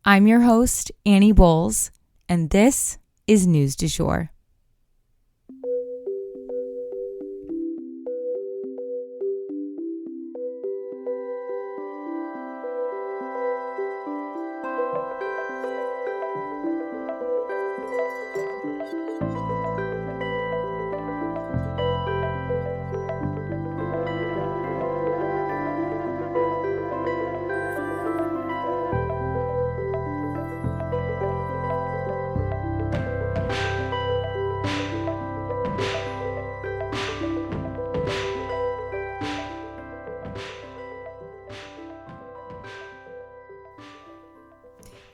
I'm your host, Annie Bowles, and this is News du Jour.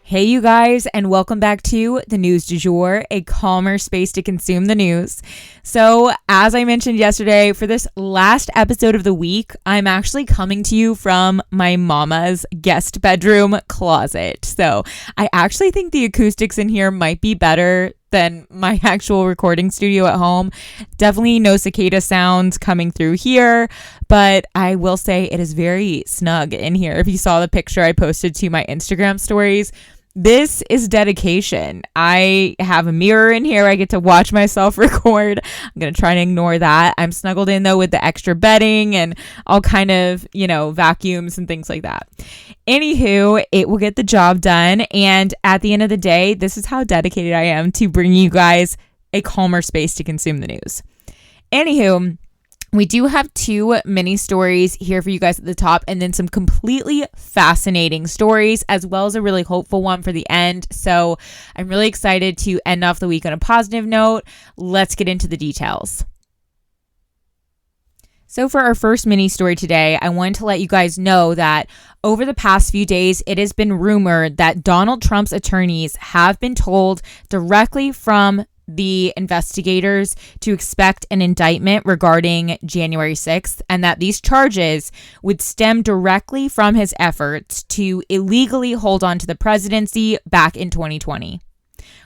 Hey you guys, and welcome back to the News du Jour, a calmer space to consume the news. So as I mentioned yesterday, for this last episode of the week, I'm actually coming to you from my mama's guest bedroom closet. So I actually think the acoustics in here might be better than my actual recording studio at home. Definitely no cicada sounds coming through here, but I will say it is very snug in here. If you saw the picture I posted to my Instagram stories, this is dedication. I have a mirror in here. I get to watch myself record. I'm going to try and ignore that. I'm snuggled in though with the extra bedding and all kind of, vacuums and things like that. Anywho, it will get the job done. And at the end of the day, this is how dedicated I am to bringing you guys a calmer space to consume the news. Anywho, we do have two mini stories here for you guys at the top, and then some completely fascinating stories, as well as a really hopeful one for the end. So I'm really excited to end off the week on a positive note. Let's get into the details. So for our first mini story today, I wanted to let you guys know that over the past few days, it has been rumored that Donald Trump's attorneys have been told directly from the investigators to expect an indictment regarding January 6th, and that these charges would stem directly from his efforts to illegally hold on to the presidency back in 2020.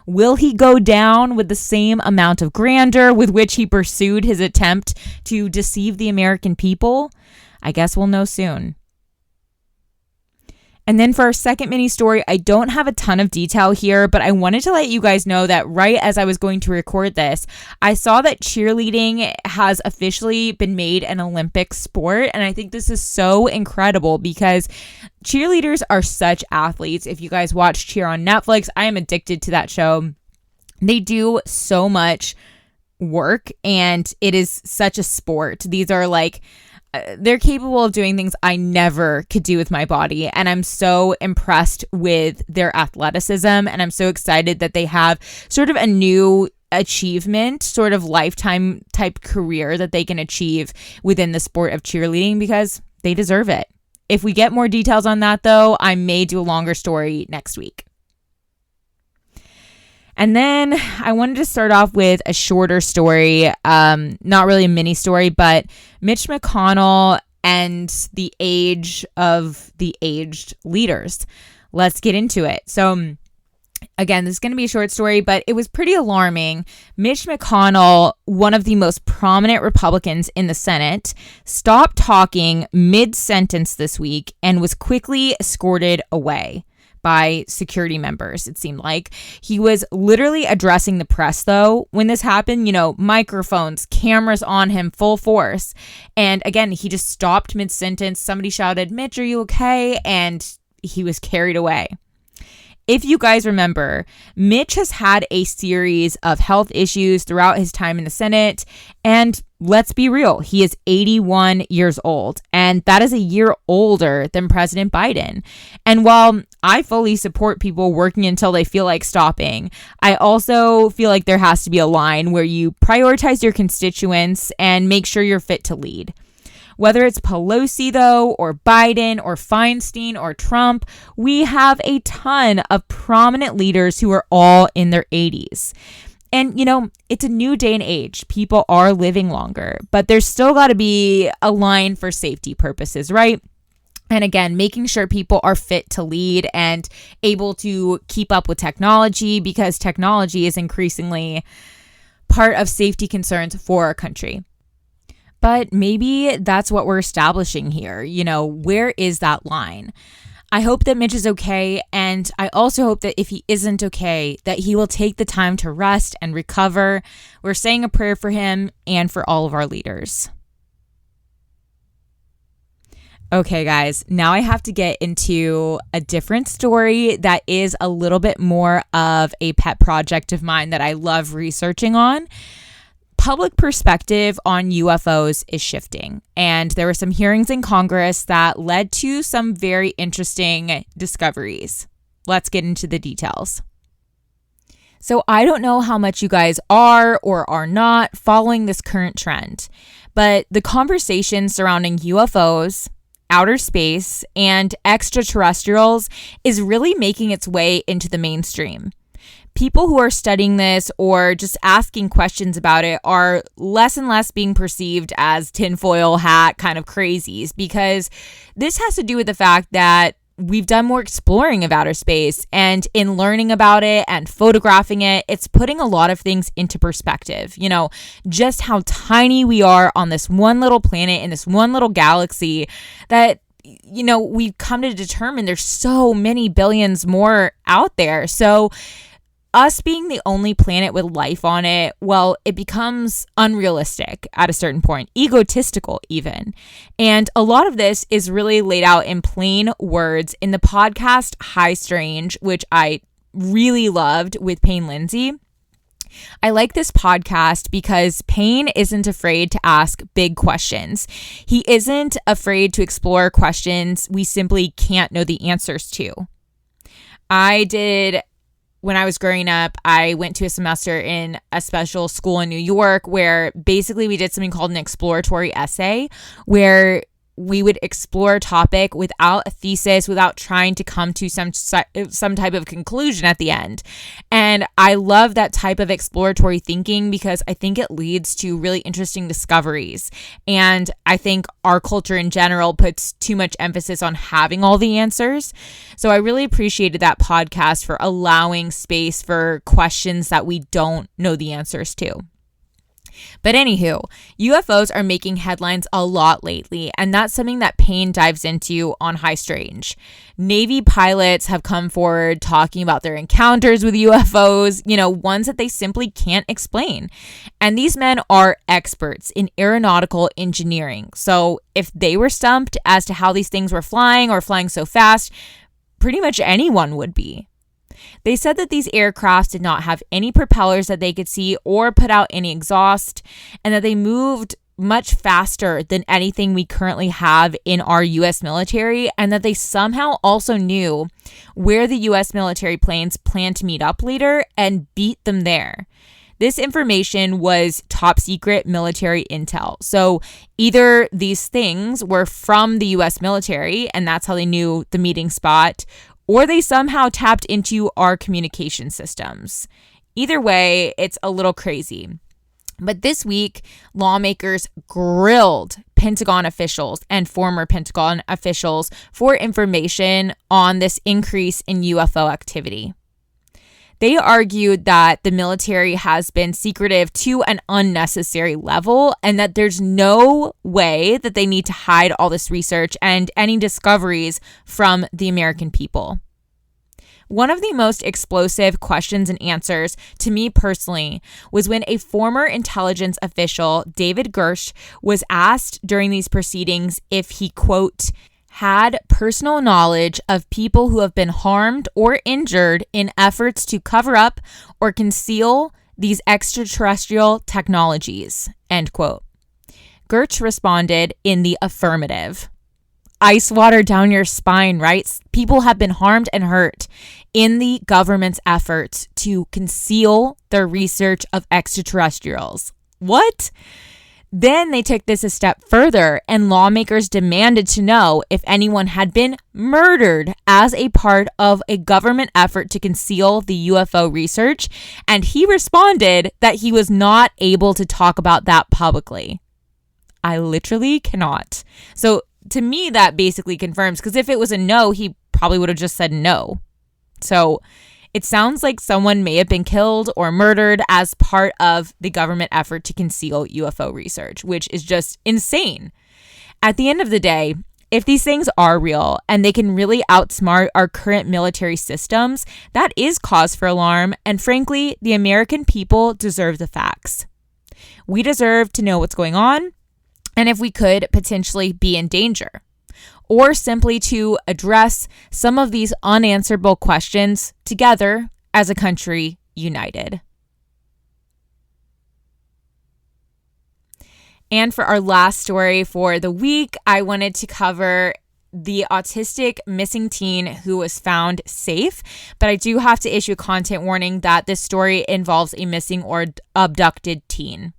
Will he go down with the same amount of grandeur with which he pursued his attempt to deceive the American people? I guess we'll know soon. And then for our second mini story, I don't have a ton of detail here, but I wanted to let you guys know that right as I was going to record this, I saw that cheerleading has officially been made an Olympic sport. And I think this is so incredible because cheerleaders are such athletes. If you guys watch Cheer on Netflix, I am addicted to that show. They do so much work and it is such a sport. These are they're capable of doing things I never could do with my body. And I'm so impressed with their athleticism. And I'm so excited that they have sort of a new achievement, sort of lifetime type career that they can achieve within the sport of cheerleading because they deserve it. If we get more details on that, though, I may do a longer story next week. And then I wanted to start off with a shorter story, not really a mini story, but Mitch McConnell and the age of the aged leaders. Let's get into it. So again, this is going to be a short story, but it was pretty alarming. Mitch McConnell, one of the most prominent Republicans in the Senate, stopped talking mid-sentence this week and was quickly escorted away by security members, it seemed like. He was literally addressing the press, though, when this happened, microphones, cameras on him, full force. And again, he just stopped mid-sentence. Somebody shouted, "Mitch, are you okay?" And he was carried away. If you guys remember, Mitch has had a series of health issues throughout his time in the Senate. And let's be real, he is 81 years old. And that is a year older than President Biden. And while I fully support people working until they feel like stopping, I also feel like there has to be a line where you prioritize your constituents and make sure you're fit to lead. Whether it's Pelosi, though, or Biden, or Feinstein, or Trump, we have a ton of prominent leaders who are all in their 80s. And, it's a new day and age. People are living longer, but there's still got to be a line for safety purposes, right? And again, making sure people are fit to lead and able to keep up with technology because technology is increasingly part of safety concerns for our country. But maybe that's what we're establishing here. Where is that line? I hope that Mitch is okay, and I also hope that if he isn't okay, that he will take the time to rest and recover. We're saying a prayer for him and for all of our leaders. Okay, guys, now I have to get into a different story that is a little bit more of a pet project of mine that I love researching on. Public perspective on UFOs is shifting, and there were some hearings in Congress that led to some very interesting discoveries. Let's get into the details. So I don't know how much you guys are or are not following this current trend, but the conversation surrounding UFOs, outer space, and extraterrestrials is really making its way into the mainstream. People who are studying this or just asking questions about it are less and less being perceived as tinfoil hat kind of crazies, because this has to do with the fact that we've done more exploring of outer space, and in learning about it and photographing it, it's putting a lot of things into perspective. You know, just how tiny we are on this one little planet in this one little galaxy that, you know, we've come to determine there's so many billions more out there. So us being the only planet with life on it, well, it becomes unrealistic at a certain point, egotistical even. And a lot of this is really laid out in plain words in the podcast High Strange, which I really loved with Payne Lindsay. I like this podcast because Payne isn't afraid to ask big questions. He isn't afraid to explore questions we simply can't know the answers to. When I was growing up, I went to a semester in a special school in New York where basically we did something called an exploratory essay, where we would explore a topic without a thesis, without trying to come to some type of conclusion at the end. And I love that type of exploratory thinking because I think it leads to really interesting discoveries. And I think our culture in general puts too much emphasis on having all the answers. So I really appreciated that podcast for allowing space for questions that we don't know the answers to. But anywho, UFOs are making headlines a lot lately, and that's something that Payne dives into on High Strange. Navy pilots have come forward talking about their encounters with UFOs, ones that they simply can't explain. And these men are experts in aeronautical engineering. So if they were stumped as to how these things were flying or flying so fast, pretty much anyone would be. They said that these aircrafts did not have any propellers that they could see or put out any exhaust, and that they moved much faster than anything we currently have in our U.S. military, and that they somehow also knew where the U.S. military planes planned to meet up later and beat them there. This information was top secret military intel. So either these things were from the U.S. military, and that's how they knew the meeting spot, or they somehow tapped into our communication systems. Either way, it's a little crazy. But this week, lawmakers grilled Pentagon officials and former Pentagon officials for information on this increase in UFO activity. They argued that the military has been secretive to an unnecessary level, and that there's no way that they need to hide all this research and any discoveries from the American people. One of the most explosive questions and answers to me personally was when a former intelligence official, David Gersh, was asked during these proceedings if he, quote, had personal knowledge of people who have been harmed or injured in efforts to cover up or conceal these extraterrestrial technologies, end quote. Gertz responded in the affirmative. Ice water down your spine, right? People have been harmed and hurt in the government's efforts to conceal their research of extraterrestrials. What? Then they took this a step further, and lawmakers demanded to know if anyone had been murdered as a part of a government effort to conceal the UFO research, and he responded that he was not able to talk about that publicly. I literally cannot. So to me, that basically confirms, because if it was a no, he probably would have just said no. So it sounds like someone may have been killed or murdered as part of the government effort to conceal UFO research, which is just insane. At the end of the day, If these things are real and they can really outsmart our current military systems, that is cause for alarm. And frankly, the American people deserve the facts. We deserve to know what's going on, and if we could potentially be in danger, or simply to address some of these unanswerable questions together as a country united. And for our last story for the week, I wanted to cover the autistic missing teen who was found safe. But I do have to issue a content warning that this story involves a missing or abducted teen.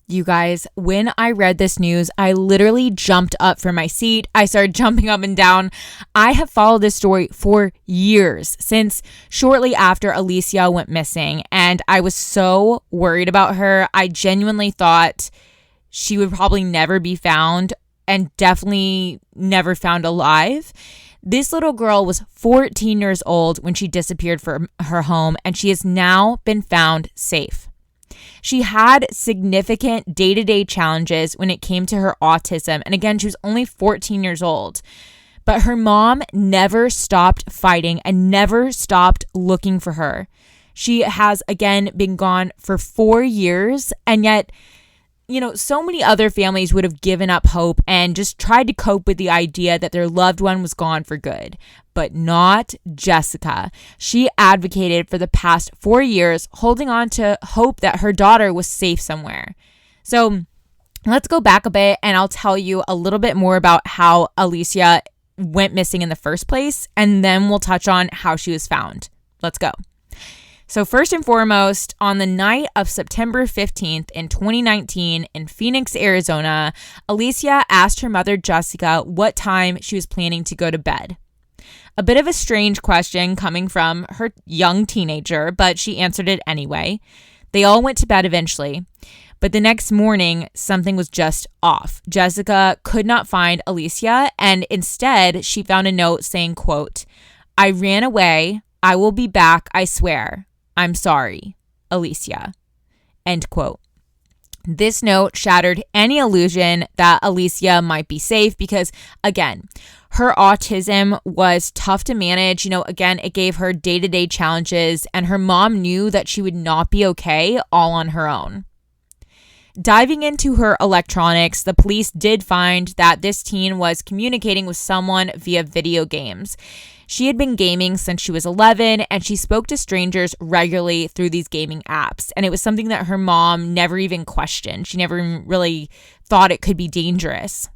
You guys, when I read this news, I literally jumped up from my seat. I started jumping up and down. I have followed this story for years, since shortly after Alicia went missing, and I was so worried about her. I genuinely thought she would probably never be found, and definitely never found alive. This little girl was 14 years old when she disappeared from her home, and she has now been found safe. She had significant day-to-day challenges when it came to her autism. And again, she was only 14 years old. But her mom never stopped fighting and never stopped looking for her. She has, again, been gone for 4 years. And yet, so many other families would have given up hope and just tried to cope with the idea that their loved one was gone for good. But not Jessica. She advocated for the past 4 years, holding on to hope that her daughter was safe somewhere. So let's go back a bit and I'll tell you a little bit more about how Alicia went missing in the first place, and then we'll touch on how she was found. Let's go. So first and foremost, on the night of September 15th in 2019 in Phoenix, Arizona, Alicia asked her mother, Jessica, what time she was planning to go to bed. A bit of a strange question coming from her young teenager, but she answered it anyway. They all went to bed eventually, but the next morning, something was just off. Jessica could not find Alicia, and instead, she found a note saying, quote, "I ran away. I will be back, I swear. I'm sorry, Alicia." End quote. This note shattered any illusion that Alicia might be safe because, again, her autism was tough to manage. Again, it gave her day-to-day challenges, and her mom knew that she would not be okay all on her own. Diving into her electronics, the police did find that this teen was communicating with someone via video games. She had been gaming since she was 11, and she spoke to strangers regularly through these gaming apps. And it was something that her mom never even questioned. She never really thought it could be dangerous.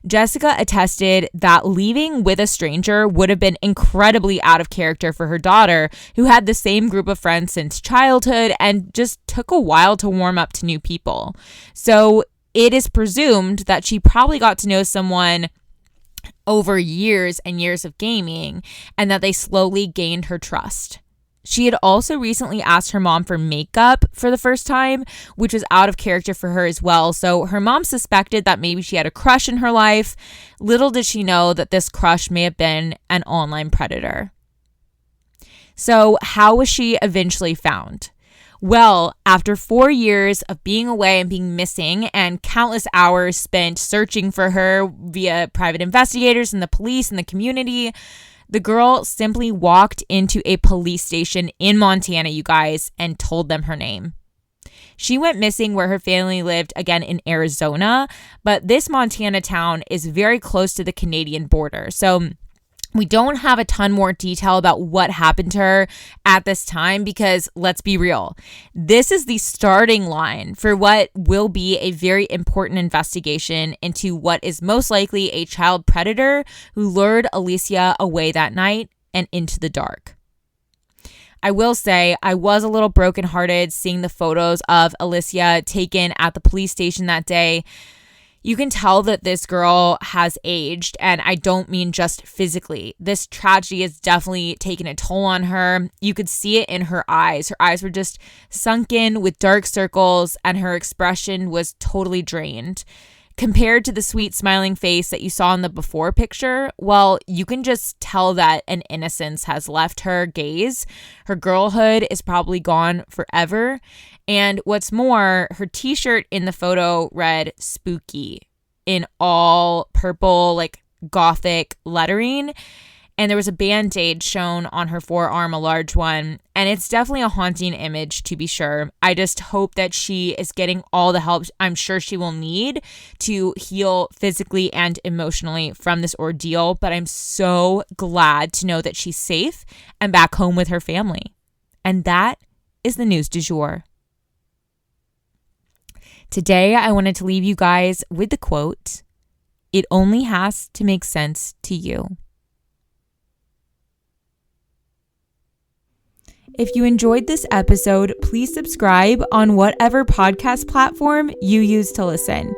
Jessica attested that leaving with a stranger would have been incredibly out of character for her daughter, who had the same group of friends since childhood and just took a while to warm up to new people. So it is presumed that she probably got to know someone over years and years of gaming, and that they slowly gained her trust. She had also recently asked her mom for makeup for the first time, which was out of character for her as well. So her mom suspected that maybe she had a crush in her life. Little did she know that this crush may have been an online predator. So how was she eventually found? Well, after 4 years of being away and being missing and countless hours spent searching for her via private investigators and the police and the community, the girl simply walked into a police station in Montana, you guys, and told them her name. She went missing where her family lived, again in Arizona, but this Montana town is very close to the Canadian border. So we don't have a ton more detail about what happened to her at this time because, let's be real, this is the starting line for what will be a very important investigation into what is most likely a child predator who lured Alicia away that night and into the dark. I will say I was a little brokenhearted seeing the photos of Alicia taken at the police station that day. You can tell that this girl has aged, and I don't mean just physically. This tragedy has definitely taken a toll on her. You could see it in her eyes. Her eyes were just sunken with dark circles, and her expression was totally drained. Compared to the sweet smiling face that you saw in the before picture, well, you can just tell that an innocence has left her gaze. Her girlhood is probably gone forever. And what's more, her t-shirt in the photo read spooky in all purple, like gothic lettering. And there was a band-aid shown on her forearm, a large one. And it's definitely a haunting image, to be sure. I just hope that she is getting all the help I'm sure she will need to heal physically and emotionally from this ordeal. But I'm so glad to know that she's safe and back home with her family. And that is the news du jour. Today, I wanted to leave you guys with the quote, "It only has to make sense to you." If you enjoyed this episode, please subscribe on whatever podcast platform you use to listen.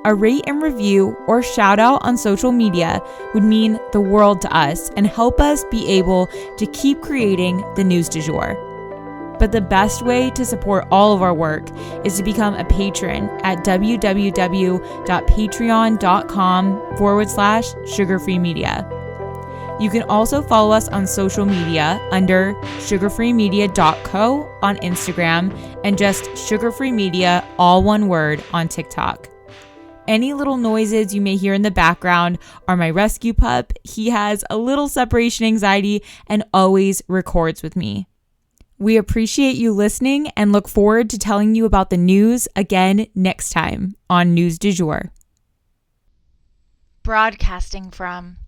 A rate and review or shout out on social media would mean the world to us and help us be able to keep creating the news du jour. But the best way to support all of our work is to become a patron at www.patreon.com/sugarfreemedia. You can also follow us on social media under sugarfreemedia.co on Instagram and just sugarfreemedia, all one word, on TikTok. Any little noises you may hear in the background are my rescue pup. He has a little separation anxiety and always records with me. We appreciate you listening and look forward to telling you about the news again next time on News du Jour. Broadcasting from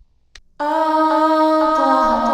Oklahoma.